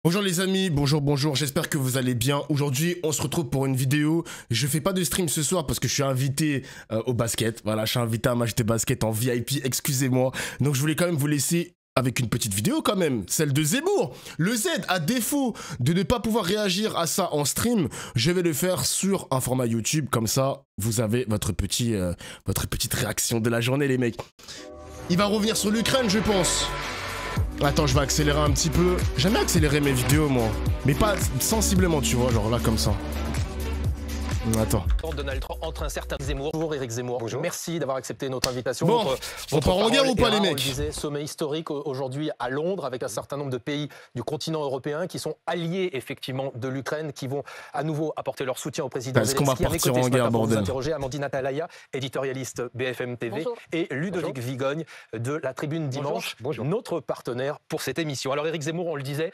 Bonjour les amis, bonjour, j'espère que vous allez bien. Aujourd'hui, on se retrouve pour une vidéo. Je fais pas de stream ce soir parce que je suis invité au basket. Voilà, je suis invité à un match de basket en VIP, excusez-moi. Donc je voulais quand même vous laisser avec une petite vidéo quand même, celle de Zemmour. Le Z, à défaut de ne pas pouvoir réagir à ça en stream, je vais le faire sur un format YouTube. Comme ça, vous avez votre petite réaction de la journée les mecs. Il va revenir sur l'Ukraine, je pense. Attends, je vais accélérer un petit peu. J'aime bien accélérer mes vidéos, moi. Mais pas sensiblement, tu vois, genre là, comme ça. Attends. Donald Trump entre un certain Zemmour. Bonjour Éric Zemmour. Bonjour. Merci d'avoir accepté notre invitation. Bon, on part en guerre ou pas les mecs? On le disait, sommet historique aujourd'hui à Londres avec un certain nombre de pays du continent européen qui sont alliés effectivement de l'Ukraine, qui vont à nouveau apporter leur soutien au président Est-ce qu'on va partir en guerre, bordel? Vous interroger Amandine Atalaya, éditorialiste BFM TV. Bonjour. Et Ludovic Vigogne de la Tribune Dimanche, notre partenaire pour cette émission. Alors Éric Zemmour, on le disait,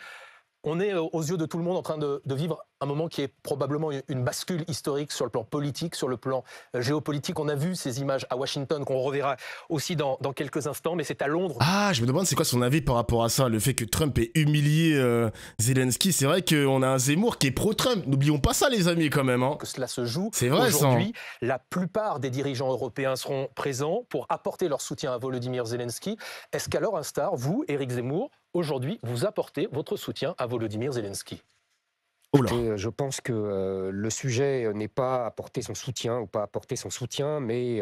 on est aux yeux de tout le monde en train de vivre un moment qui est probablement une bascule historique sur le plan politique, sur le plan géopolitique. On a vu ces images à Washington qu'on reverra aussi dans quelques instants, mais c'est à Londres. Ah, je me demande c'est quoi son avis par rapport à ça, le fait que Trump ait humilié Zelensky. C'est vrai qu'on a un Zemmour qui est pro-Trump. N'oublions pas ça les amis quand même. Hein. Que cela se joue. C'est vrai ça. Aujourd'hui, la plupart des dirigeants européens seront présents pour apporter leur soutien à Volodymyr Zelensky. Est-ce qu'à leur instar, vous, Éric Zemmour, aujourd'hui, vous apportez votre soutien à Volodymyr Zelensky? Je pense que le sujet n'est pas apporter son soutien ou pas apporter son soutien, mais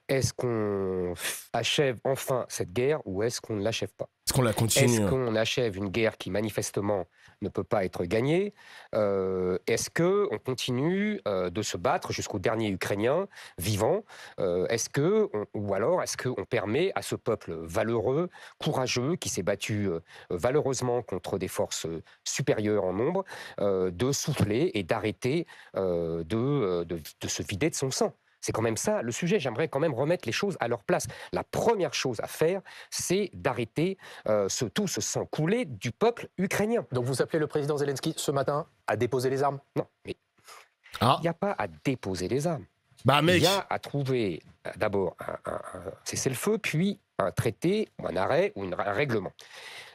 est-ce qu'on achève enfin cette guerre ou est-ce qu'on ne l'achève pas? Est-ce qu'on la continue? Est-ce qu'on achève une guerre qui manifestement ne peut pas être gagnée? Est-ce qu'on continue de se battre jusqu'au dernier Ukrainien vivant? Ou alors est-ce qu'on permet à ce peuple valeureux, courageux, qui s'est battu valeureusement contre des forces supérieures en nombre, de souffler et d'arrêter de se vider de son sang? C'est quand même ça le sujet. J'aimerais quand même remettre les choses à leur place. La première chose à faire, c'est d'arrêter tout ce sang coulé du peuple ukrainien. Donc vous appelez le président Zelensky ce matin à déposer les armes? Non, mais il n'y a pas à déposer les armes. Bah mec, il y a à trouver d'abord un cessez-le-feu, puis un traité, ou un arrêt, ou un règlement.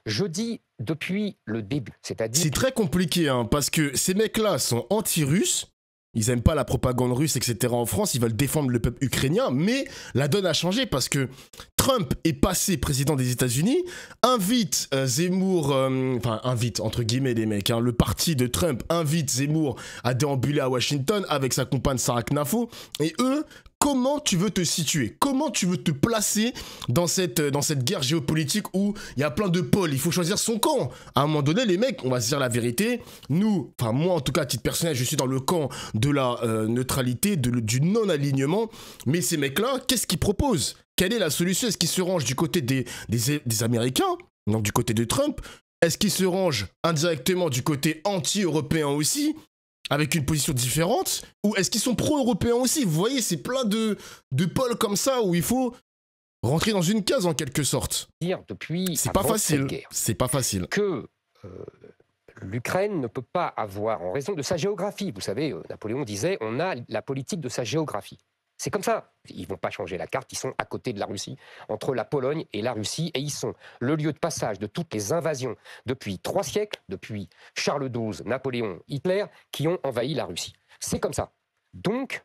Je dis depuis le début, c'est-à-dire... C'est très compliqué, hein, parce que ces mecs-là sont anti-russes. Ils n'aiment pas la propagande russe, etc. en France. Ils veulent défendre le peuple ukrainien. Mais la donne a changé parce que Trump est passé président des États-Unis, invite Zemmour, enfin invite entre guillemets les mecs, hein, le parti de Trump invite Zemmour à déambuler à Washington avec sa compagne Sarah Knafo. Et eux, comment tu veux te situer? Comment tu veux te placer dans cette guerre géopolitique où il y a plein de pôles? Il faut choisir son camp. À un moment donné, les mecs, on va se dire la vérité. Nous, enfin moi en tout cas à titre personnel, je suis dans le camp de la neutralité, du non-alignement. Mais ces mecs-là, qu'est-ce qu'ils proposent? Quelle est la solution? Est-ce qu'ils se rangent du côté des Américains, donc du côté de Trump? Est-ce qu'ils se rangent indirectement du côté anti-européen aussi, avec une position différente? Ou est-ce qu'ils sont pro-européens aussi? Vous voyez, c'est plein de pôles comme ça où il faut rentrer dans une case en quelque sorte. C'est pas facile. C'est pas facile. Que l'Ukraine ne peut pas avoir, en raison de sa géographie, vous savez, Napoléon disait, on a la politique de sa géographie. C'est comme ça. Ils ne vont pas changer la carte, ils sont à côté de la Russie, entre la Pologne et la Russie, et ils sont le lieu de passage de toutes les invasions depuis 3 siècles, depuis Charles XII, Napoléon, Hitler, qui ont envahi la Russie. C'est comme ça. Donc,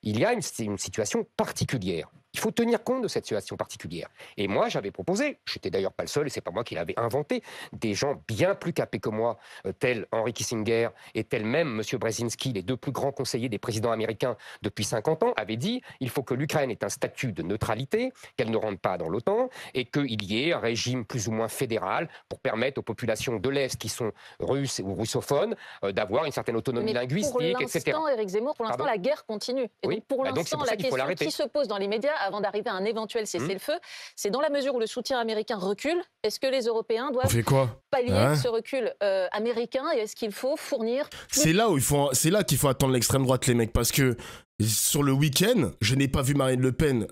il y a une situation particulière. Il faut tenir compte de cette situation particulière. Et moi, j'avais proposé, je n'étais d'ailleurs pas le seul, et c'est pas moi qui l'avais inventé, des gens bien plus capés que moi, tels Henry Kissinger et tels même M. Brzezinski, les 2 plus grands conseillers des présidents américains depuis 50 ans, avaient dit il faut que l'Ukraine ait un statut de neutralité, qu'elle ne rentre pas dans l'OTAN, et qu'il y ait un régime plus ou moins fédéral pour permettre aux populations de l'Est qui sont russes ou russophones d'avoir une certaine autonomie linguistique, etc. Pour l'instant, Éric Zemmour, la guerre continue. Et oui, donc pour l'instant, la question qui se pose dans les médias, avant d'arriver à un éventuel cessez-le-feu, c'est dans la mesure où le soutien américain recule, est-ce que les Européens doivent pallier ce recul américain et est-ce qu'il faut fournir... C'est là qu'il faut attendre l'extrême droite, les mecs, parce que sur le week-end, je n'ai pas vu Marine Le Pen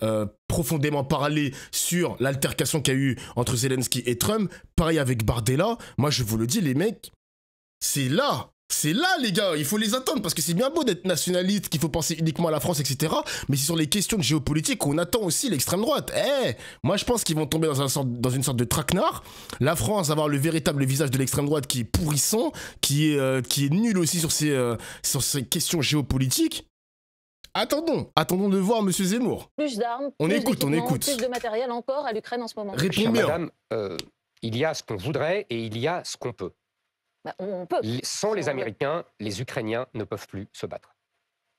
profondément parler sur l'altercation qu'il y a eu entre Zelensky et Trump. Pareil avec Bardella. Moi, je vous le dis, les mecs, c'est là C'est là, les gars, il faut les attendre, parce que c'est bien beau d'être nationaliste, qu'il faut penser uniquement à la France, etc. Mais c'est sur les questions de géopolitique qu'on attend aussi l'extrême droite. Moi je pense qu'ils vont tomber dans une sorte de traquenard. La France va avoir le véritable visage de l'extrême droite qui est pourrissant, qui est nul aussi sur ces questions géopolitiques. Attendons de voir M. Zemmour. Plus d'armes, on écoute. Plus de matériel encore à l'Ukraine en ce moment. Réponds bien. Madame, il y a ce qu'on voudrait et il y a ce qu'on peut. On peut. Sans les Américains, les Ukrainiens ne peuvent plus se battre.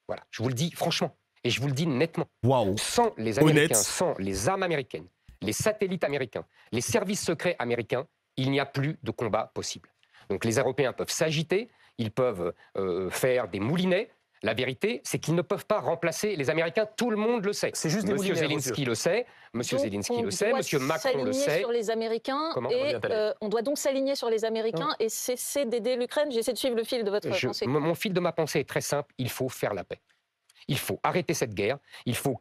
Voilà, je vous le dis franchement et je vous le dis nettement. Waouh. Sans les Américains, sans les armes américaines, les satellites américains, les services secrets américains, il n'y a plus de combat possible. Donc les Européens peuvent s'agiter, ils peuvent faire des moulinets. La vérité, c'est qu'ils ne peuvent pas remplacer les Américains. Tout le monde le sait. C'est juste des Monsieur Zelensky le sait. Monsieur Zelensky le sait. Monsieur Macron le sait. Sur les Américains. On doit donc s'aligner sur les Américains et cesser d'aider l'Ukraine. J'essaie de suivre le fil de votre pensée. Mon fil de ma pensée est très simple. Il faut faire la paix. Il faut arrêter cette guerre, il faut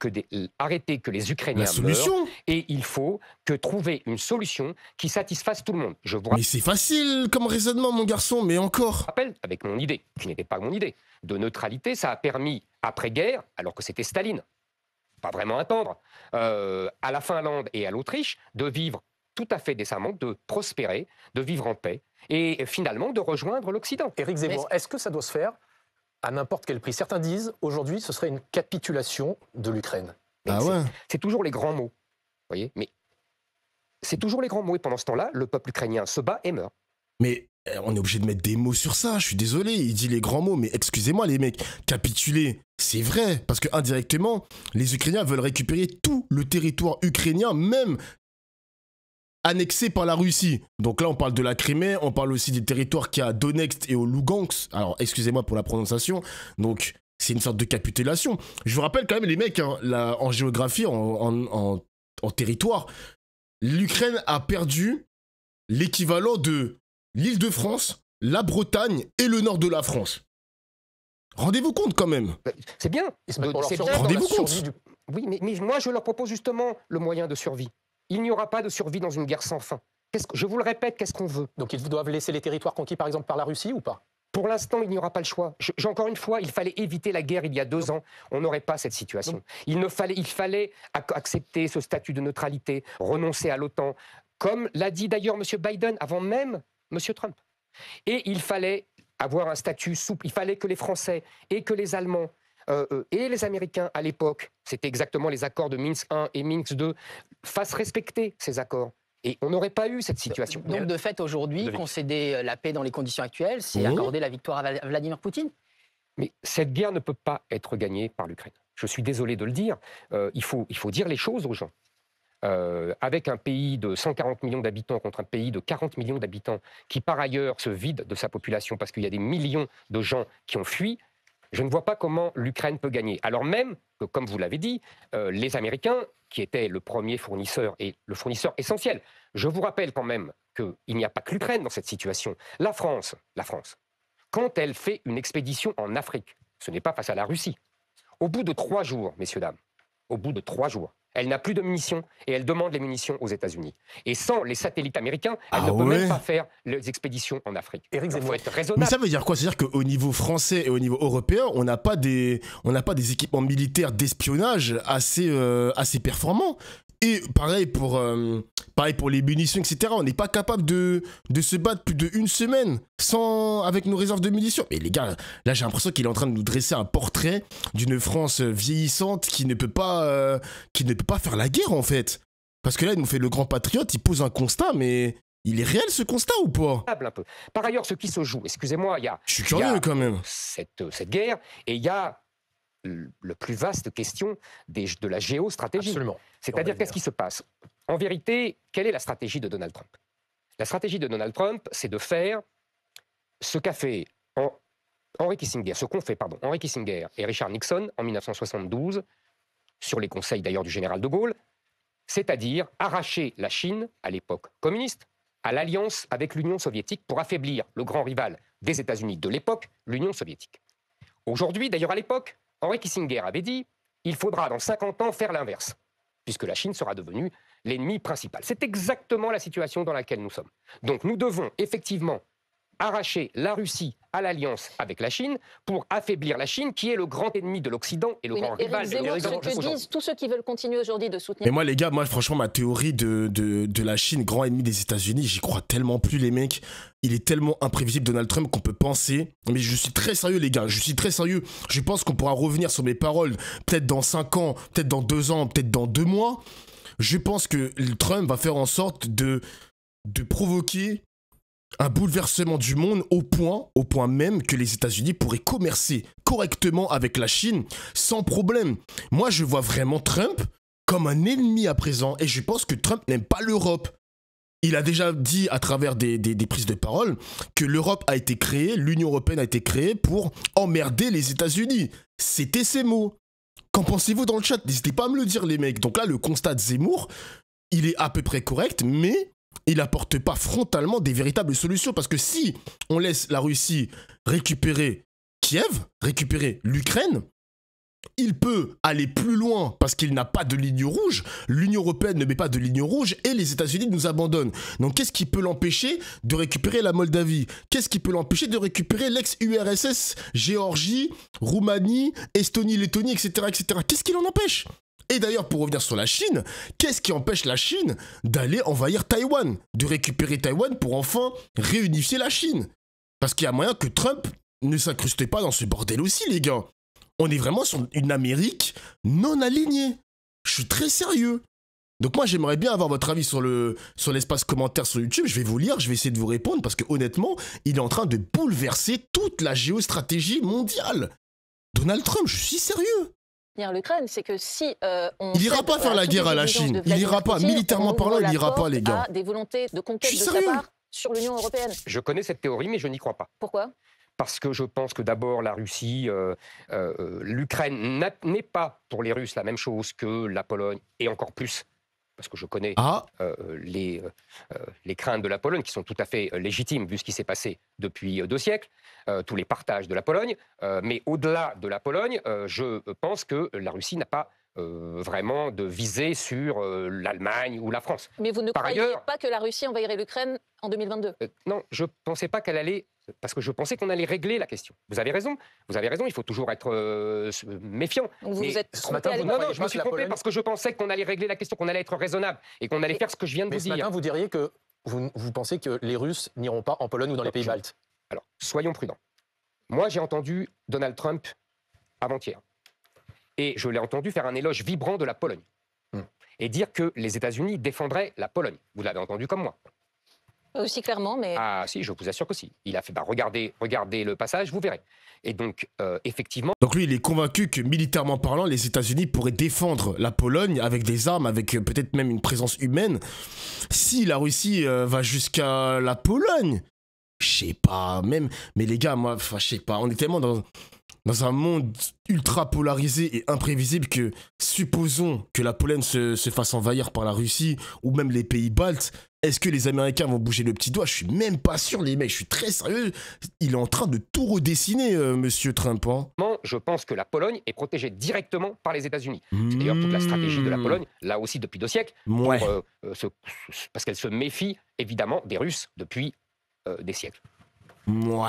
arrêter que les Ukrainiens meurent, et il faut trouver une solution qui satisfasse tout le monde. Mais c'est facile comme raisonnement, mon garçon, mais encore. Je rappelle, avec mon idée, qui n'était pas mon idée, de neutralité, ça a permis, après-guerre, alors que c'était Staline, pas vraiment un tendre, à la Finlande et à l'Autriche, de vivre tout à fait décemment, de prospérer, de vivre en paix, et finalement de rejoindre l'Occident. Éric Zemmour, est-ce que ça doit se faire à n'importe quel prix? Certains disent, aujourd'hui, ce serait une capitulation de l'Ukraine. C'est toujours les grands mots, vous voyez, mais c'est toujours les grands mots, et pendant ce temps-là, le peuple ukrainien se bat et meurt. Mais on est obligé de mettre des mots sur ça, je suis désolé, il dit les grands mots, mais excusez-moi les mecs, capituler, c'est vrai, parce que indirectement, les Ukrainiens veulent récupérer tout le territoire ukrainien, même annexé par la Russie. Donc là, on parle de la Crimée, on parle aussi des territoires qu'il y a à Donetsk et au Lugansk. Alors, excusez-moi pour la prononciation. Donc, c'est une sorte de capitulation. Je vous rappelle quand même, les mecs, hein, là, en géographie, en territoire, l'Ukraine a perdu l'équivalent de l'Île-de-France, la Bretagne et le nord de la France. Rendez-vous compte quand même. C'est bien. Rendez-vous compte. Oui, mais moi, je leur propose justement le moyen de survie. Il n'y aura pas de survie dans une guerre sans fin. Je vous le répète, qu'est-ce qu'on veut? Donc ils doivent laisser les territoires conquis, par exemple, par la Russie ou pas? Pour l'instant, il n'y aura pas le choix. Encore une fois, il fallait éviter la guerre il y a 2 ans. On n'aurait pas cette situation. Il fallait accepter ce statut de neutralité, renoncer à l'OTAN, comme l'a dit d'ailleurs M. Biden avant même M. Trump. Et il fallait avoir un statut souple. Il fallait que les Français et que les Allemands et les Américains à l'époque, c'était exactement les accords de Minsk I et Minsk II, fassent respecter ces accords. Et on n'aurait pas eu cette situation. Donc de fait, aujourd'hui, concéder la paix dans les conditions actuelles, c'est accorder la victoire à Vladimir Poutine? Mais cette guerre ne peut pas être gagnée par l'Ukraine. Je suis désolé de le dire. Il faut dire les choses aux gens. Avec un pays de 140 millions d'habitants contre un pays de 40 millions d'habitants qui, par ailleurs, se vide de sa population parce qu'il y a des millions de gens qui ont fui, je ne vois pas comment l'Ukraine peut gagner. Alors même que, comme vous l'avez dit, les Américains, qui étaient le premier fournisseur et le fournisseur essentiel, je vous rappelle quand même qu'il n'y a pas que l'Ukraine dans cette situation. La France, quand elle fait une expédition en Afrique, ce n'est pas face à la Russie. Au bout de 3 jours, messieurs, dames, au bout de 3 jours, elle n'a plus de munitions et elle demande les munitions aux États-Unis. Et sans les satellites américains, elle ne peut même pas faire les expéditions en Afrique. Il faut être raisonnable. Mais ça veut dire quoi? C'est-à-dire qu'au niveau français et au niveau européen, on n'a pas des équipements militaires d'espionnage assez performants. Et pareil pour les munitions, etc. On n'est pas capable de se battre plus d'1 semaine avec nos réserves de munitions. Mais les gars, là j'ai l'impression qu'il est en train de nous dresser un portrait d'une France vieillissante qui ne peut pas faire la guerre en fait. Parce que là il nous fait le grand patriote, il pose un constat, mais il est réel ce constat ou pas? Un peu. Par ailleurs, ce qui se joue, excusez-moi, il y a... Je suis curieux quand même. Cette guerre, et il y a le plus vaste question de la géostratégie. Absolument. C'est-à-dire, qu'est-ce qui se passe? En vérité, quelle est la stratégie de Donald Trump? La stratégie de Donald Trump, c'est de faire ce qu'a fait Henry Kissinger et Richard Nixon en 1972, sur les conseils d'ailleurs du général de Gaulle, c'est-à-dire arracher la Chine, à l'époque communiste, à l'alliance avec l'Union soviétique pour affaiblir le grand rival des États-Unis de l'époque, l'Union soviétique. Aujourd'hui, d'ailleurs à l'époque, Henry Kissinger avait dit « il faudra dans 50 ans faire l'inverse », puisque la Chine sera devenue l'ennemi principal. C'est exactement la situation dans laquelle nous sommes. Donc nous devons effectivement arracher la Russie à l'alliance avec la Chine pour affaiblir la Chine, qui est le grand ennemi de l'Occident et le grand rival de l'Occident. Ce que disent tous ceux qui veulent continuer aujourd'hui de soutenir. Mais moi, les gars, franchement, ma théorie de la Chine, grand ennemi des États-Unis, j'y crois tellement plus, les mecs. Il est tellement imprévisible, Donald Trump, qu'on peut penser. Mais je suis très sérieux, les gars. Je suis très sérieux. Je pense qu'on pourra revenir sur mes paroles, peut-être dans 5 ans, peut-être dans 2 ans, peut-être dans 2 mois. Je pense que Trump va faire en sorte de provoquer un bouleversement du monde au point même que les États-Unis pourraient commercer correctement avec la Chine sans problème. Moi, je vois vraiment Trump comme un ennemi à présent et je pense que Trump n'aime pas l'Europe. Il a déjà dit à travers des prises de parole que l'Europe a été créée, l'Union européenne a été créée pour emmerder les États-Unis. C'était ses mots. Qu'en pensez-vous dans le chat? N'hésitez pas à me le dire, les mecs. Donc là, le constat de Zemmour, il est à peu près correct, mais il n'apporte pas frontalement des véritables solutions. Parce que si on laisse la Russie récupérer Kiev, récupérer l'Ukraine, il peut aller plus loin parce qu'il n'a pas de ligne rouge. L'Union européenne ne met pas de ligne rouge et les États-Unis nous abandonnent. Donc qu'est-ce qui peut l'empêcher de récupérer la Moldavie? Qu'est-ce qui peut l'empêcher de récupérer l'ex-URSS, Géorgie, Roumanie, Estonie, Lettonie, etc. etc. Qu'est-ce qui l'en empêche? Et d'ailleurs, pour revenir sur la Chine, qu'est-ce qui empêche la Chine d'aller envahir Taïwan, de récupérer Taïwan pour enfin réunifier la Chine? Parce qu'il y a moyen que Trump ne s'incruste pas dans ce bordel aussi, les gars. On est vraiment sur une Amérique non alignée. Je suis très sérieux. Donc moi, j'aimerais bien avoir votre avis sur l'espace commentaire sur YouTube. Je vais vous lire, je vais essayer de vous répondre parce que honnêtement, il est en train de bouleverser toute la géostratégie mondiale. Donald Trump, je suis sérieux. L'Ukraine, c'est que si il ira pas faire la guerre à la Chine. Il ira pas, militairement parlant, il ira pas, les gars. Des volontés de conquête de sa part sur l'Union européenne. Je connais cette théorie, mais je n'y crois pas. Pourquoi? Parce que je pense que d'abord la Russie, l'Ukraine n'est pas pour les Russes la même chose que la Pologne, et encore plus, parce que je connais les craintes de la Pologne, qui sont tout à fait légitimes, vu ce qui s'est passé depuis 2 siècles, tous les partages de la Pologne. Mais au-delà de la Pologne, je pense que la Russie n'a pas vraiment de visée sur l'Allemagne ou la France. Mais vous ne croyez pas que la Russie envahirait l'Ukraine en 2022 Non, je ne pensais pas qu'elle allait... Parce que je pensais qu'on allait régler la question. Vous avez raison, il faut toujours être méfiant. Donc vous vous êtes trompé Non, je me suis trompé parce que je pensais qu'on allait régler la question, qu'on allait être raisonnable et qu'on allait faire ce que je viens de vous dire. Mais ce matin, vous diriez que vous pensez que les Russes n'iront pas en Pologne ou dans les pays baltes? Alors, soyons prudents. Moi, j'ai entendu Donald Trump avant-hier. Et je l'ai entendu faire un éloge vibrant de la Pologne. Et dire que les États-Unis défendraient la Pologne. Vous l'avez entendu comme moi. Aussi clairement, mais... Ah si, je vous assure que si. Il a fait, regardez le passage, vous verrez. Et donc, effectivement... Donc lui, il est convaincu que, militairement parlant, les États-Unis pourraient défendre la Pologne avec des armes, avec peut-être même une présence humaine. Si la Russie va jusqu'à la Pologne, je sais pas, même... Mais les gars, moi, je sais pas, on est tellement dans un monde ultra polarisé et imprévisible que, supposons que la Pologne se fasse envahir par la Russie ou même les pays baltes, est-ce que les Américains vont bouger le petit doigt? Je suis même pas sûr, les mecs, je suis très sérieux. Il est en train de tout redessiner, monsieur Trump. Hein. Je pense que la Pologne est protégée directement par les États-Unis. C'est d'ailleurs toute la stratégie de la Pologne, là aussi depuis 2 siècles, parce qu'elle se méfie évidemment des Russes depuis des siècles.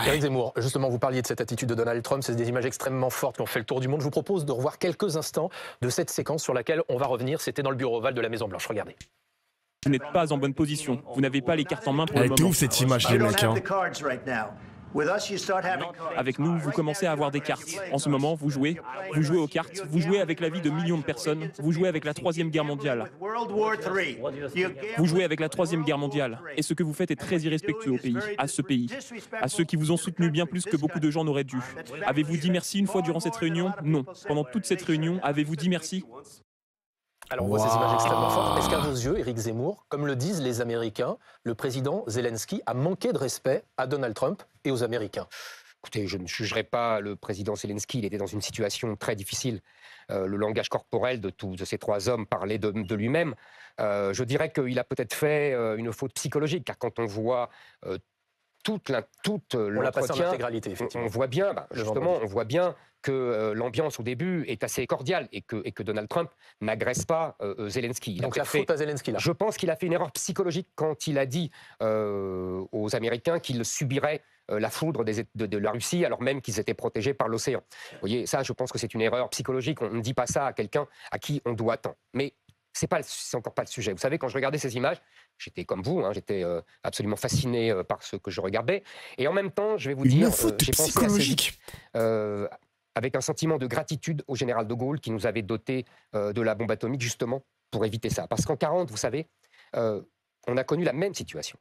Éric Zemmour, justement, vous parliez de cette attitude de Donald Trump, c'est des images extrêmement fortes qui ont fait le tour du monde. Je vous propose de revoir quelques instants de cette séquence sur laquelle on va revenir. C'était dans le bureau ovale de la Maison-Blanche. Regardez. Vous n'êtes pas en bonne position. Vous n'avez pas les cartes en main pour le moment. Elle est ouf cette image, les mecs. Hein. Avec nous, vous commencez à avoir des cartes. En ce moment, vous jouez aux cartes, vous jouez avec la vie de millions de personnes, vous jouez avec la 3e guerre mondiale. Vous jouez avec la 3e guerre mondiale. Et ce que vous faites est très irrespectueux au pays, à ceux qui vous ont soutenu bien plus que beaucoup de gens n'auraient dû. Avez-vous dit merci une fois durant cette réunion? Non. Pendant toute cette réunion, avez-vous dit merci? Alors on voit ces images extrêmement fortes. Est-ce qu'à vos yeux, Éric Zemmour, comme le disent les Américains, le président Zelensky a manqué de respect à Donald Trump et aux Américains? Écoutez, je ne jugerai pas le président Zelensky, il était dans une situation très difficile. Le langage corporel de ces 3 hommes parlait de lui-même. Je dirais qu'il a peut-être fait une faute psychologique, car quand on voit l'entretien, effectivement. on voit bien, justement, on voit bien que l'ambiance au début est assez cordiale et que Donald Trump n'agresse pas Zelensky. Donc la faute à Zelensky, là. Je pense qu'il a fait une erreur psychologique quand il a dit aux Américains qu'ils subiraient la foudre de la Russie alors même qu'ils étaient protégés par l'océan. Vous voyez, ça, je pense que c'est une erreur psychologique. On ne dit pas ça à quelqu'un à qui on doit tant. Mais c'est encore pas le sujet. Vous savez, quand je regardais ces images, j'étais comme vous, j'étais absolument fasciné par ce que je regardais. Et en même temps, je vais vous dire, j'ai pensé assez vite, avec un sentiment de gratitude au général de Gaulle qui nous avait doté de la bombe atomique justement pour éviter ça. Parce qu'en 1940, vous savez, on a connu la même situation.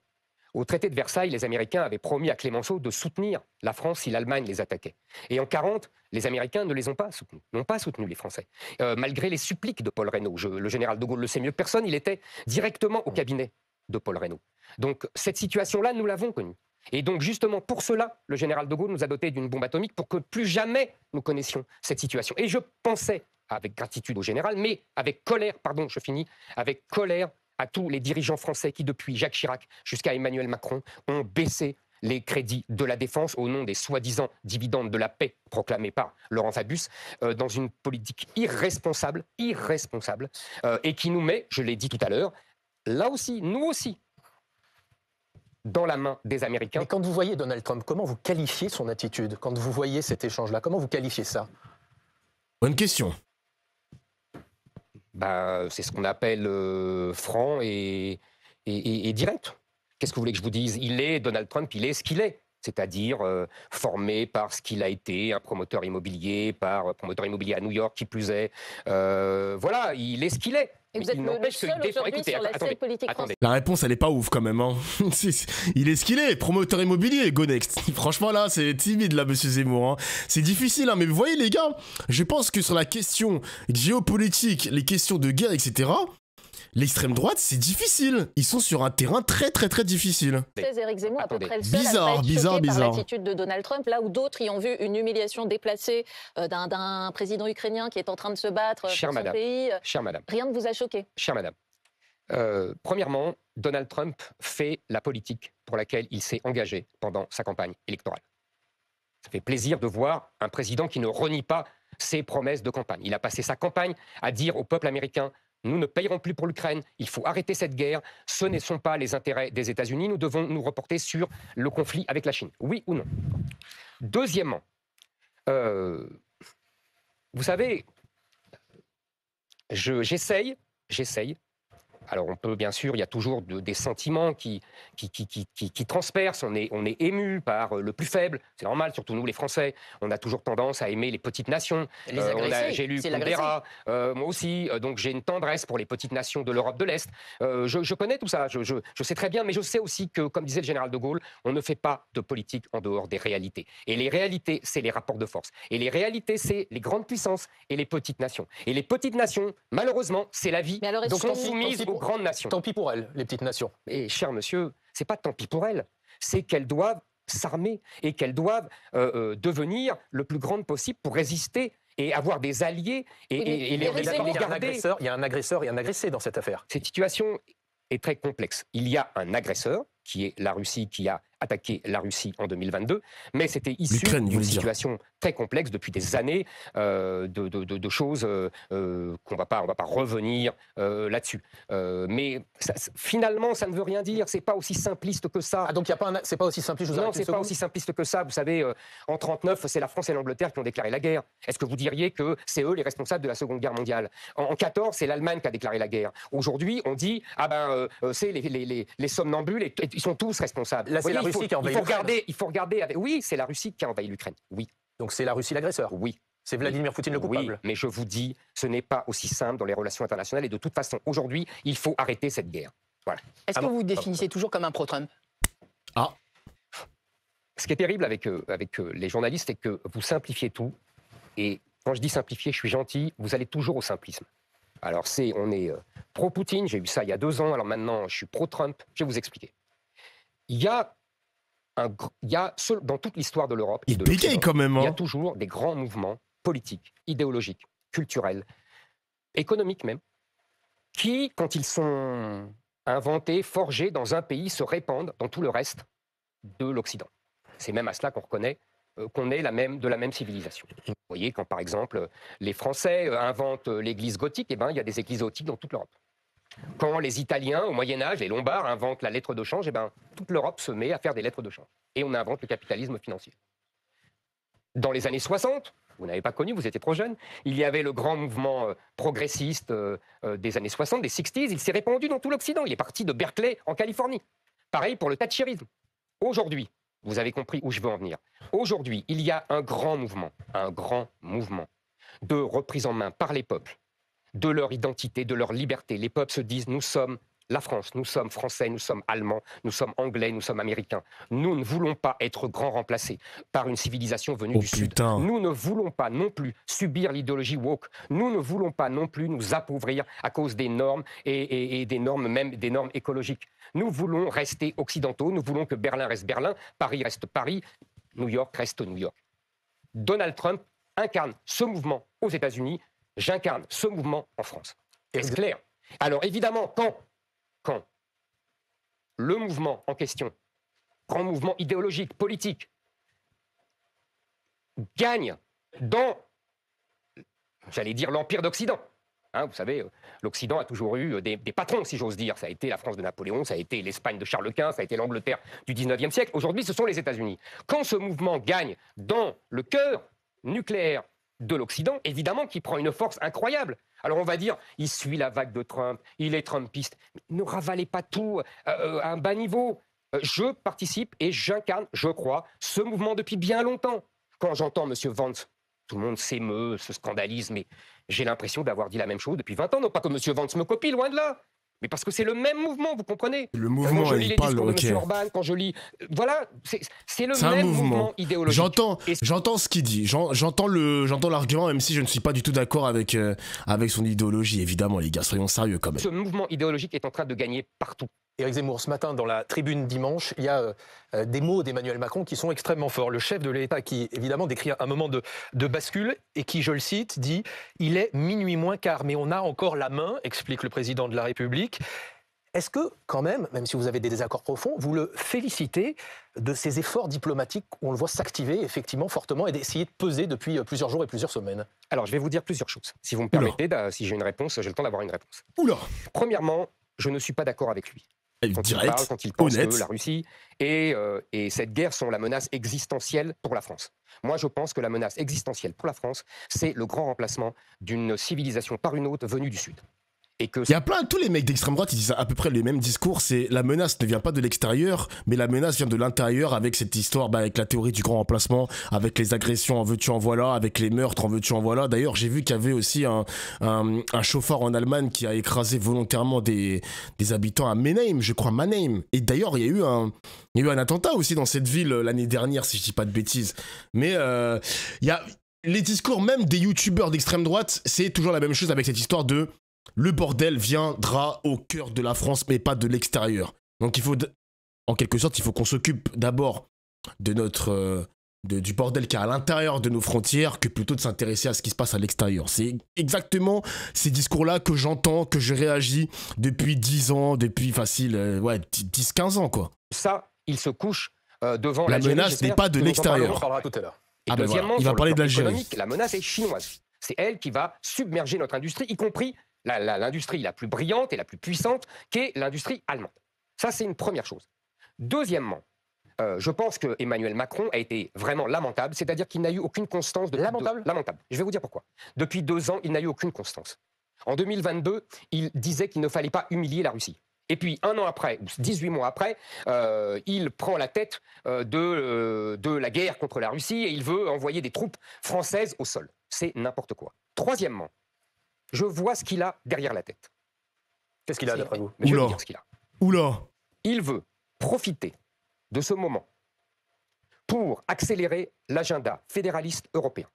Au traité de Versailles, les Américains avaient promis à Clémenceau de soutenir la France si l'Allemagne les attaquait. Et en 1940, les Américains ne les ont pas soutenus, n'ont pas soutenu les Français. Malgré les suppliques de Paul Reynaud, le général de Gaulle le sait mieux que personne, il était directement au cabinet de Paul Reynaud. Donc cette situation-là, nous l'avons connue. Et donc justement pour cela, le général de Gaulle nous a dotés d'une bombe atomique pour que plus jamais nous connaissions cette situation. Et je pensais, avec gratitude au général, mais avec colère, pardon, je finis, avec colère à tous les dirigeants français qui, depuis Jacques Chirac jusqu'à Emmanuel Macron, ont baissé les crédits de la défense au nom des soi-disant dividendes de la paix proclamés par Laurent Fabius, dans une politique irresponsable, et qui nous met, je l'ai dit tout à l'heure, là aussi, nous aussi, dans la main des Américains. Mais quand vous voyez Donald Trump, comment vous qualifiez son attitude? Quand vous voyez cet échange-là, comment vous qualifiez ça? Bonne question. C'est ce qu'on appelle franc et direct. Qu'est-ce que vous voulez que je vous dise? Donald Trump, il est ce qu'il est. C'est-à-dire formé parce qu'il a été un promoteur immobilier à New York, qui plus est. Voilà, il est ce qu'il est. Et vous êtes le seul aujourd'hui sur la scène politique française. La réponse, elle est pas ouf quand même. Il est ce qu'il est, promoteur immobilier, go next. Franchement là, c'est timide là, monsieur Zemmour. C'est difficile, mais vous voyez les gars, je pense que sur la question géopolitique, les questions de guerre, etc., l'extrême droite, c'est difficile. Ils sont sur un terrain très difficile. Éric Zemmour, à peu près le seul à être choqué par l'attitude de Donald Trump, là où d'autres y ont vu une humiliation déplacée d'un président ukrainien qui est en train de se battre pour son pays. Chère madame. Rien ne vous a choqué? Chère madame. Premièrement, Donald Trump fait la politique pour laquelle il s'est engagé pendant sa campagne électorale. Ça fait plaisir de voir un président qui ne renie pas ses promesses de campagne. Il a passé sa campagne à dire au peuple américain: nous ne payerons plus pour l'Ukraine, il faut arrêter cette guerre, ce ne sont pas les intérêts des États-Unis, nous devons nous reporter sur le conflit avec la Chine. Oui ou non? Deuxièmement, vous savez, j'essaye. Alors on peut, bien sûr, il y a toujours des sentiments qui transpercent, on est ému par le plus faible, c'est normal, surtout nous les Français, on a toujours tendance à aimer les petites nations. J'ai lu Kundera, moi aussi, donc j'ai une tendresse pour les petites nations de l'Europe de l'Est. Je connais tout ça, je sais très bien, mais je sais aussi que, comme disait le général de Gaulle, on ne fait pas de politique en dehors des réalités. Et les réalités, c'est les rapports de force. Et les réalités, c'est les grandes puissances et les petites nations. Et les petites nations, malheureusement, c'est la vie, donc on soumise aux grandes nations. Tant pis pour elles, les petites nations. Et cher monsieur, c'est pas tant pis pour elles, c'est qu'elles doivent s'armer et qu'elles doivent devenir le plus grandes possible pour résister et avoir des alliés et les garder. Il y a un agresseur et un agressé dans cette affaire. Cette situation est très complexe. Il y a un agresseur, qui est la Russie, qui a attaqué la Russie en 2022, mais c'était issu d'une situation très complexe depuis des années, de choses qu'on va pas revenir là-dessus. Mais finalement, ça ne veut rien dire. C'est pas aussi simpliste que ça. Ah, donc c'est pas aussi simpliste. Non, c'est pas aussi simpliste que ça. Vous savez, en 1939, c'est la France et l'Angleterre qui ont déclaré la guerre. Est-ce que vous diriez que c'est eux les responsables de la Seconde Guerre mondiale? En 1914, c'est l'Allemagne qui a déclaré la guerre. Aujourd'hui, on dit c'est les somnambules, ils sont tous responsables. Là, c'est la Russie qui a envahi l'Ukraine. Il faut regarder. Oui, c'est la Russie qui a envahi l'Ukraine. Oui. Donc c'est la Russie l'agresseur. Oui. C'est Vladimir Poutine le coupable. Oui, mais je vous dis, ce n'est pas aussi simple dans les relations internationales. Et de toute façon, aujourd'hui, il faut arrêter cette guerre. Voilà. Est-ce que vous vous définissez toujours comme un pro-Trump? Ah. Ce qui est terrible avec les journalistes, c'est que vous simplifiez tout. Et quand je dis simplifier, je suis gentil, vous allez toujours au simplisme. Alors on est pro-Poutine, j'ai eu ça il y a 2 ans, alors maintenant je suis pro-Trump. Je vais vous expliquer. Il y a dans toute l'histoire de l'Europe et de l'Occident, quand même, il y a toujours des grands mouvements politiques, idéologiques, culturels, économiques même, qui, quand ils sont inventés, forgés dans un pays, se répandent dans tout le reste de l'Occident. C'est même à cela qu'on reconnaît qu'on est de la même civilisation. Vous voyez, quand par exemple les Français inventent l'église gothique, eh ben, il y a des églises gothiques dans toute l'Europe. Quand les Italiens, au Moyen-Âge, les Lombards inventent la lettre de change, eh ben, toute l'Europe se met à faire des lettres de change. Et on invente le capitalisme financier. Dans les années 60, vous n'avez pas connu, vous étiez trop jeune, il y avait le grand mouvement progressiste des années 60, des 60s, il s'est répandu dans tout l'Occident. Il est parti de Berkeley, en Californie. Pareil pour le thatcherisme. Aujourd'hui, vous avez compris où je veux en venir. Aujourd'hui, il y a un grand mouvement de reprise en main par les peuples de leur identité, de leur liberté. Les peuples se disent, nous sommes la France, nous sommes français, nous sommes allemands, nous sommes anglais, nous sommes américains. Nous ne voulons pas être grands remplacés par une civilisation venue du Sud. Nous ne voulons pas non plus subir l'idéologie woke. Nous ne voulons pas non plus nous appauvrir à cause des normes et des normes, même des normes écologiques. Nous voulons rester occidentaux, nous voulons que Berlin reste Berlin, Paris reste Paris, New York reste New York. Donald Trump incarne ce mouvement aux États-Unis, j'incarne ce mouvement en France. Est-ce clair? Alors évidemment, quand le mouvement en question, grand mouvement idéologique, politique, gagne dans, j'allais dire, l'Empire d'Occident. Hein, vous savez, l'Occident a toujours eu des patrons, si j'ose dire. Ça a été la France de Napoléon, ça a été l'Espagne de Charles Quint, ça a été l'Angleterre du 19e siècle. Aujourd'hui, ce sont les États-Unis. Quand ce mouvement gagne dans le cœur nucléaire de l'Occident, évidemment qu'il prend une force incroyable. Alors on va dire, il suit la vague de Trump, il est trumpiste. Ne ravalez pas tout à un bas niveau. Je participe et j'incarne, je crois, ce mouvement depuis bien longtemps. Quand j'entends M. Vance, tout le monde s'émeut, se scandalise, mais j'ai l'impression d'avoir dit la même chose depuis 20 ans. Non pas que M. Vance me copie, loin de là. Mais parce que c'est le même mouvement, vous comprenez? Le mouvement, quand je lis il les parle, discours de M. Orban, quand je lis... Voilà, c'est le même mouvement idéologique. J'entends ce qu'il dit, j'entends l'argument, même si je ne suis pas du tout d'accord avec son idéologie, évidemment, les gars, soyons sérieux quand même. Ce mouvement idéologique est en train de gagner partout. Éric Zemmour, ce matin, dans la tribune dimanche, il y a des mots d'Emmanuel Macron qui sont extrêmement forts. Le chef de l'État qui, évidemment, décrit un moment de bascule et qui, je le cite, dit « Il est minuit moins quart, mais on a encore la main », explique le président de la République. Est-ce que, quand même si vous avez des désaccords profonds, vous le félicitez de ces efforts diplomatiques où on le voit s'activer effectivement fortement et d'essayer de peser depuis plusieurs jours et plusieurs semaines? Alors, je vais vous dire plusieurs choses. Si vous me permettez, si j'ai une réponse, j'ai le temps d'avoir une réponse. Oula. Premièrement, je ne suis pas d'accord avec lui. Quand il pense que la Russie et cette guerre sont la menace existentielle pour la France. Moi, je pense que la menace existentielle pour la France, c'est le grand remplacement d'une civilisation par une autre venue du Sud. Il y a tous les mecs d'extrême droite, ils disent à peu près les mêmes discours, c'est la menace ne vient pas de l'extérieur, mais la menace vient de l'intérieur avec cette histoire, avec la théorie du grand remplacement, avec les agressions en veux-tu en voilà, avec les meurtres en veux-tu en voilà. D'ailleurs, j'ai vu qu'il y avait aussi un chauffeur en Allemagne qui a écrasé volontairement des habitants à Mannheim, je crois, Mannheim. Et d'ailleurs, il y a eu un attentat aussi dans cette ville l'année dernière, si je dis pas de bêtises. Mais il y a les discours même des youtubeurs d'extrême droite, c'est toujours la même chose avec cette histoire de le bordel viendra au cœur de la France, mais pas de l'extérieur. Donc il faut, en quelque sorte, il faut qu'on s'occupe d'abord de du bordel qui est à l'intérieur de nos frontières, que plutôt de s'intéresser à ce qui se passe à l'extérieur. C'est exactement ces discours-là que j'entends, que je réagis depuis 10 ans, depuis facile, 10-15 ans, quoi. Ça, il se couche devant la menace n'est pas de l'extérieur. On parlera tout à l'heure. Et deuxièmement, il va parler de l'Algérie. La menace est chinoise. C'est elle qui va submerger notre industrie, y compris l'industrie la plus brillante et la plus puissante, qui est l'industrie allemande. Ça, c'est une première chose. Deuxièmement, je pense que Emmanuel Macron a été vraiment lamentable, c'est-à-dire qu'il n'a eu aucune constance. Lamentable. Je vais vous dire pourquoi. Depuis 2 ans, il n'a eu aucune constance. En 2022, il disait qu'il ne fallait pas humilier la Russie. Et puis, 1 an après, 18 mois après, il prend la tête de la guerre contre la Russie et il veut envoyer des troupes françaises au sol. C'est n'importe quoi. Troisièmement, je vois ce qu'il a derrière la tête. Qu'est-ce qu'il a d'après vous? Je vais vous dire ce qu'il a. Oula. Il veut profiter de ce moment pour accélérer l'agenda fédéraliste européen.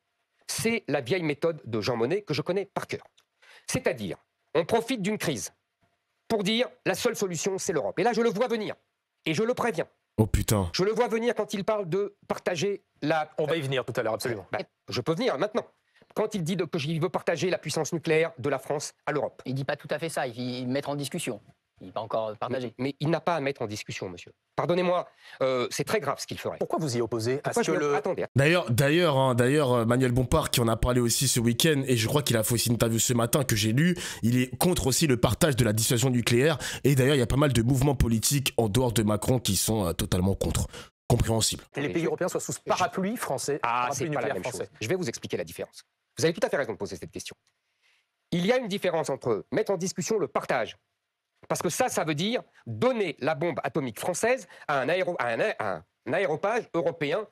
C'est la vieille méthode de Jean Monnet que je connais par cœur. C'est-à-dire, on profite d'une crise pour dire la seule solution, c'est l'Europe. Et là, je le vois venir. Et je le préviens. Oh putain. Je le vois venir quand il parle de partager la... On va y venir tout à l'heure, absolument. Je peux venir maintenant. Quand il dit qu'il veut partager la puissance nucléaire de la France à l'Europe. Il ne dit pas tout à fait ça, il dit mettre en discussion. Il n'est pas encore partagé. Mais il n'a pas à mettre en discussion, monsieur. Pardonnez-moi, c'est très grave ce qu'il ferait. Pourquoi vous y opposez à Attendez. D'ailleurs, Manuel Bompard, qui en a parlé aussi ce week-end, et je crois qu'il a fait aussi une interview ce matin que j'ai lu, il est contre aussi le partage de la dissuasion nucléaire. Et d'ailleurs, il y a pas mal de mouvements politiques en dehors de Macron qui sont totalement contre. Compréhensible. Que les pays européens soient sous parapluie français. Ah, c'est pas la même chose. Je vais vous expliquer la différence. Vous avez tout à fait raison de poser cette question. Il y a une différence entre mettre en discussion le partage, parce que ça veut dire donner la bombe atomique française à un aéropage européen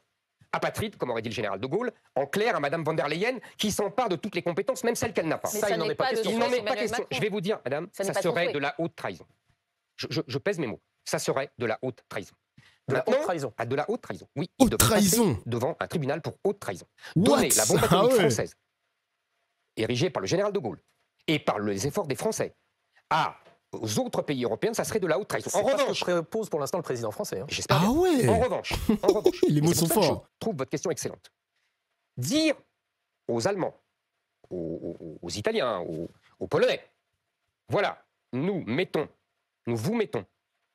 apatride, comme aurait dit le général de Gaulle, en clair à Madame von der Leyen, qui s'empare de toutes les compétences, même celles qu'elle n'a pas. Mais ça, il n'en est pas question. Il n'en est pas question. Je vais vous dire, madame, ça serait de la haute trahison. Je pèse mes mots. Ça serait de la haute trahison. De la haute trahison. De la haute trahison. Oui. Haute trahison. Devant un tribunal pour haute trahison. Donner la bombe atomique française, érigée par le général de Gaulle et par les efforts des Français, aux autres pays européens, ça serait de la haute trahison. En revanche, ce que propose pour l'instant le président français. Hein. J'espère bien. Ouais. En revanche, les mots sont forts. Je trouve votre question excellente. Dire aux Allemands, aux Italiens, aux Polonais, voilà, nous vous mettons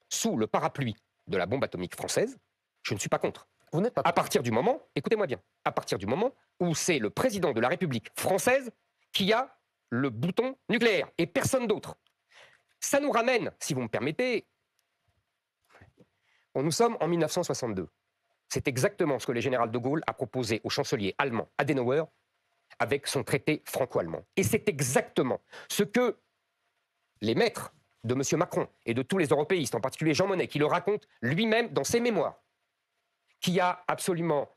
sous le parapluie de la bombe atomique française, je ne suis pas contre. Vous n'êtes pas contre. À partir du moment, écoutez-moi bien, à partir du moment où c'est le président de la République française qui a le bouton nucléaire et personne d'autre. Ça nous ramène, si vous me permettez, nous sommes en 1962. C'est exactement ce que le général de Gaulle a proposé au chancelier allemand Adenauer avec son traité franco-allemand. Et c'est exactement ce que les maîtres de M. Macron et de tous les européistes, en particulier Jean Monnet, qui le raconte lui-même dans ses mémoires, qui a absolument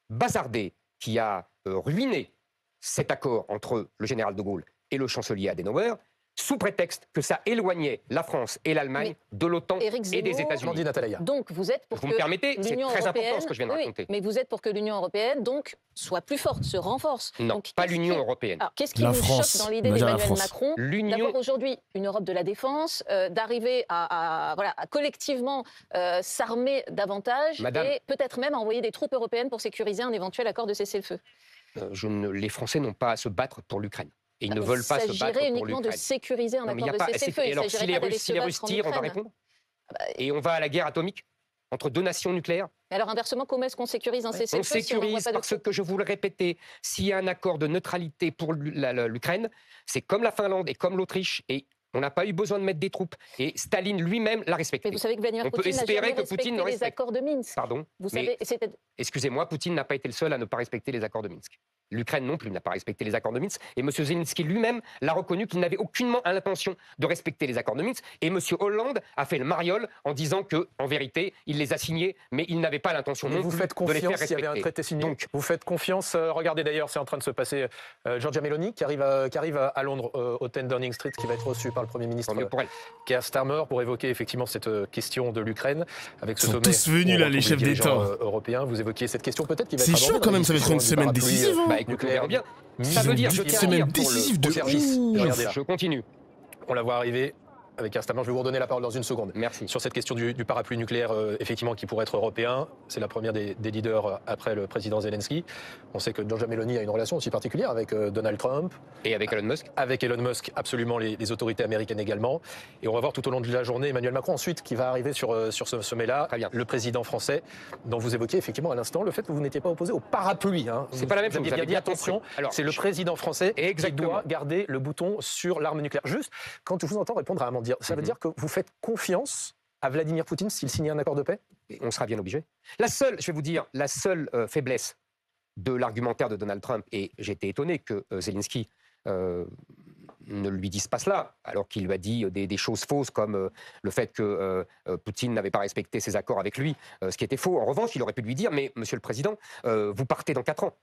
bazardé, qui a ruiné cet accord entre le général de Gaulle et le chancelier Adenauer, sous prétexte que ça éloignait la France et l'Allemagne de l'OTAN et des États-Unis. Donc vous êtes pour vous me permettez, c'est très important ce que je viens de raconter. Mais vous êtes pour que l'Union européenne donc soit plus forte, se renforce. Non, donc, pas l'Union européenne. Alors qu'est-ce qui nous choque dans l'idée d'Emmanuel Macron d'avoir aujourd'hui une Europe de la défense, d'arriver à collectivement s'armer davantage et peut-être même à envoyer des troupes européennes pour sécuriser un éventuel accord de cessez-le-feu? Les Français n'ont pas à se battre pour l'Ukraine. Et ils ne veulent pas se battre pour l'Ukraine. Il s'agirait uniquement de sécuriser un accord de cessez-le-feu. Et alors, si les Russes tirent, on va répondre. Et on va à la guerre atomique entre deux nations nucléaires. Mais alors, inversement, comment est-ce qu'on sécurise un cessez-le-feu? On sécurise parce que, je vous le répétais, s'il y a un accord de neutralité pour l'Ukraine, c'est comme la Finlande et comme l'Autriche, et on n'a pas eu besoin de mettre des troupes. Et Staline lui-même l'a respecté. Mais vous savez que Vladimir Poutine n'a jamais respecté les accords de Minsk. Pardon. Excusez-moi, Poutine n'a pas été le seul à ne pas respecter les accords de Minsk. L'Ukraine non plus n'a pas respecté les accords de Minsk. Et M. Zelensky lui-même l'a reconnu qu'il n'avait aucunement l'intention de respecter les accords de Minsk. Et M. Hollande a fait le mariole en disant qu'en vérité, il les a signés, mais il n'avait pas l'intention non plus de les faire respecter. Il y avait un traité signé. Donc, vous faites confiance. Regardez d'ailleurs, c'est en train de se passer. Giorgia Meloni qui arrive à Londres au 10 Downing Street, qui va être reçu par le Premier ministre Keir Starmer pour évoquer effectivement cette question de l'Ukraine. Avec ce sommet. Ils sont tous venus là, les chefs d'État européens. Vous évoquiez cette question peut-être qui va être. C'est chaud quand même, ça va être une semaine décisive. Nucléaire bien. Ça veut dire, je semaine décisive de service. Je continue. On la voit arriver avec Keir Starmer. Je vais vous redonner la parole dans une seconde. Merci. Sur cette question du parapluie nucléaire, effectivement, qui pourrait être européen, c'est la première des leaders après le président Zelensky. On sait que Giorgia Meloni a une relation aussi particulière avec Donald Trump. Et avec Elon Musk. Avec Elon Musk, absolument, les autorités américaines également. Et on va voir tout au long de la journée Emmanuel Macron ensuite qui va arriver sur ce sommet-là. Le président français, dont vous évoquiez effectivement à l'instant le fait que vous n'étiez pas opposé au parapluie. Hein. C'est pas la même chose. Vous avez bien dit attention, c'est le président français qui doit garder le bouton sur l'arme nucléaire. Juste, quand je vous entends répondre à Amandine, ça veut dire que vous faites confiance à Vladimir Poutine s'il signe un accord de paix? On sera bien obligé. Je vais vous dire, la seule faiblesse de l'argumentaire de Donald Trump, et j'étais étonné que Zelensky ne lui dise pas cela, alors qu'il lui a dit des choses fausses comme le fait que Poutine n'avait pas respecté ses accords avec lui, ce qui était faux. En revanche, il aurait pu lui dire, mais Monsieur le Président, vous partez dans 4 ans.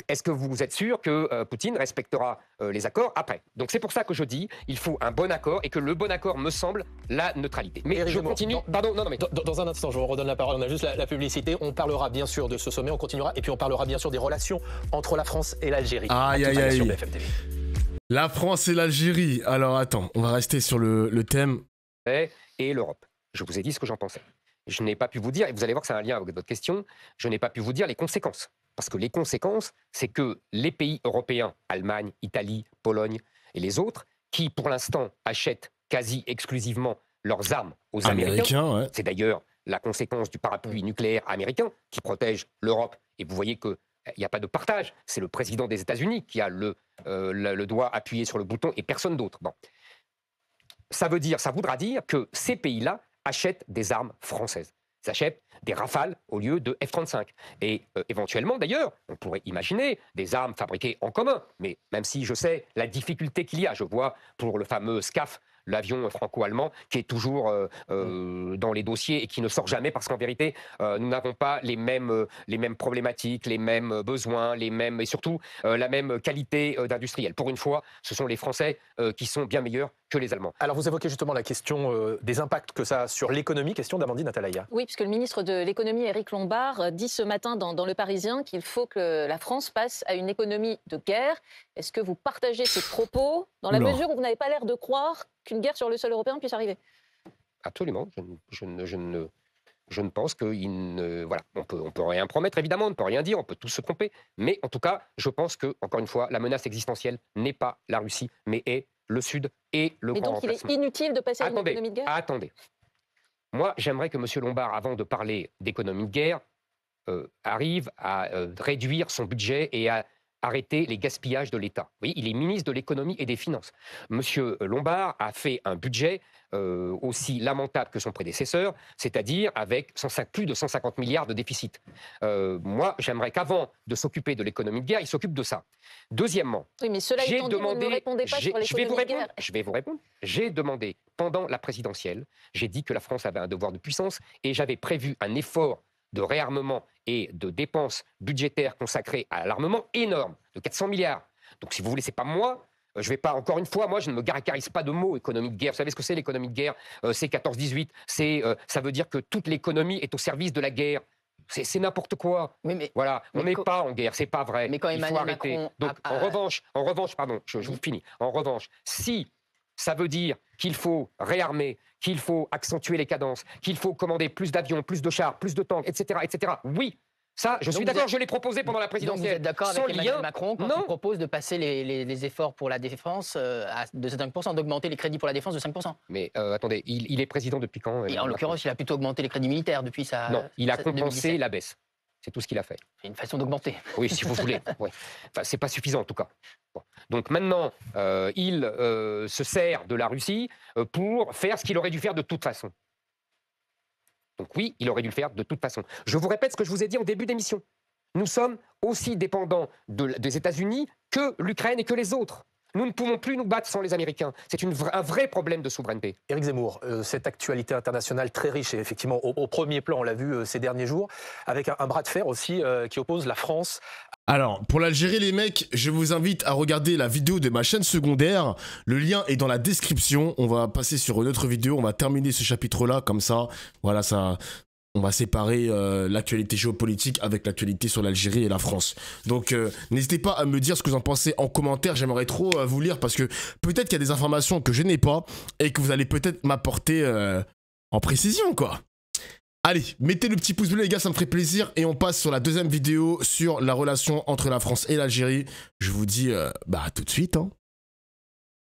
Est-ce que vous êtes sûr que Poutine respectera les accords après? Donc c'est pour ça que je dis il faut un bon accord et que le bon accord me semble la neutralité. Mais je continue. Dans un instant, je vous redonne la parole. On a juste la publicité. On parlera bien sûr de ce sommet. On continuera et puis on parlera bien sûr des relations entre la France et l'Algérie. Aïe aïe aïe. La France et l'Algérie. Alors attends, on va rester sur le thème. Et l'Europe. Je vous ai dit ce que j'en pensais. Je n'ai pas pu vous dire, et vous allez voir que c'est un lien avec votre question, je n'ai pas pu vous dire les conséquences. Parce que les conséquences, c'est que les pays européens, Allemagne, Italie, Pologne et les autres, qui pour l'instant achètent quasi exclusivement leurs armes aux Américains. Ouais. C'est d'ailleurs la conséquence du parapluie nucléaire américain qui protège l'Europe. Et vous voyez qu'il n'y a pas de partage. C'est le président des États-Unis qui a le doigt appuyé sur le bouton et personne d'autre. Bon. Ça voudra dire que ces pays-là achètent des armes françaises. Ils achètent des Rafales au lieu de F-35. Et éventuellement, d'ailleurs, on pourrait imaginer des armes fabriquées en commun. Mais même si je sais la difficulté qu'il y a, je vois pour le fameux SCAF, l'avion franco-allemand, qui est toujours dans les dossiers et qui ne sort jamais parce qu'en vérité, nous n'avons pas les mêmes problématiques, les mêmes besoins, et surtout la même qualité d'industriel. Pour une fois, ce sont les Français qui sont bien meilleurs que les Allemands. Alors vous évoquez justement la question des impacts que ça a sur l'économie, question d'Amandine Atalaya. Oui, puisque le ministre de l'économie, Éric Lombard, dit ce matin dans Le Parisien qu'il faut que la France passe à une économie de guerre. Est-ce que vous partagez ces propos dans la mesure où vous n'avez pas l'air de croire qu'une guerre sur le sol européen puisse arriver? Absolument. Je ne pense que voilà, on peut rien promettre, évidemment, on ne peut rien dire, on peut tous se tromper. Mais en tout cas, je pense que, encore une fois, la menace existentielle n'est pas la Russie, mais est le Sud et le grand remplacement. Mais donc il est inutile de passer à une économie de guerre? Attendez. Moi, j'aimerais que M. Lombard, avant de parler d'économie de guerre, arrive à réduire son budget et à arrêter les gaspillages de l'État. Oui, il est ministre de l'économie et des finances. Monsieur Lombard a fait un budget aussi lamentable que son prédécesseur, c'est-à-dire avec plus de 150 milliards de déficit. Moi, j'aimerais qu'avant de s'occuper de l'économie de guerre, il s'occupe de ça. Deuxièmement, oui, mais cela étant dit, vous ne répondez pas sur l'économie de guerre. Je vais vous répondre. J'ai demandé, pendant la présidentielle, j'ai dit que la France avait un devoir de puissance et j'avais prévu un effort de réarmement et de dépenses budgétaires consacrées à l'armement énorme, de 400 milliards. Donc si vous voulez, c'est pas moi. Je vais pas, encore une fois, moi je ne me caractérise pas de mots économie de guerre. Vous savez ce que c'est l'économie de guerre? C'est 14-18. Ça veut dire que toute l'économie est au service de la guerre. C'est n'importe quoi. Oui, mais, voilà, on n'est pas en guerre, c'est pas vrai. Mais quand il faut arrêter. Macron Donc en revanche, pardon, je vous finis. En revanche, si ça veut dire qu'il faut réarmer, qu'il faut accentuer les cadences, qu'il faut commander plus d'avions, plus de chars, plus de tanks, etc., etc. Oui, ça, je suis d'accord, je l'ai proposé pendant la présidentielle. Donc vous êtes d'accord avec Emmanuel Macron quand il propose de passer les efforts pour la défense de 5%, d'augmenter les crédits pour la défense de 5%. Mais attendez, il est président depuis quand? Et en l'occurrence, il a plutôt augmenté les crédits militaires depuis sa... Non, il a compensé la baisse. C'est tout ce qu'il a fait. C'est une façon d'augmenter. Oui, si vous voulez. Ouais. Enfin, c'est pas suffisant en tout cas. Bon. Donc maintenant, il se sert de la Russie pour faire ce qu'il aurait dû faire de toute façon. Donc oui, il aurait dû le faire de toute façon. Je vous répète ce que je vous ai dit en début d'émission. Nous sommes aussi dépendants des États-Unis que l'Ukraine et que les autres. Nous ne pouvons plus nous battre sans les Américains. C'est un vrai problème de souveraineté. Éric Zemmour, cette actualité internationale très riche et effectivement au premier plan, on l'a vu ces derniers jours, avec un bras de fer aussi qui oppose la France. Alors, pour l'Algérie, les mecs, je vous invite à regarder la vidéo de ma chaîne secondaire. Le lien est dans la description. On va passer sur une autre vidéo. On va terminer ce chapitre-là, comme ça. Voilà, ça... On va séparer l'actualité géopolitique avec l'actualité sur l'Algérie et la France. Donc n'hésitez pas à me dire ce que vous en pensez en commentaire. J'aimerais trop vous lire parce que peut-être qu'il y a des informations que je n'ai pas et que vous allez peut-être m'apporter en précision, quoi. Allez, mettez le petit pouce bleu les gars, ça me ferait plaisir. Et on passe sur la deuxième vidéo sur la relation entre la France et l'Algérie. Je vous dis à tout de suite, hein.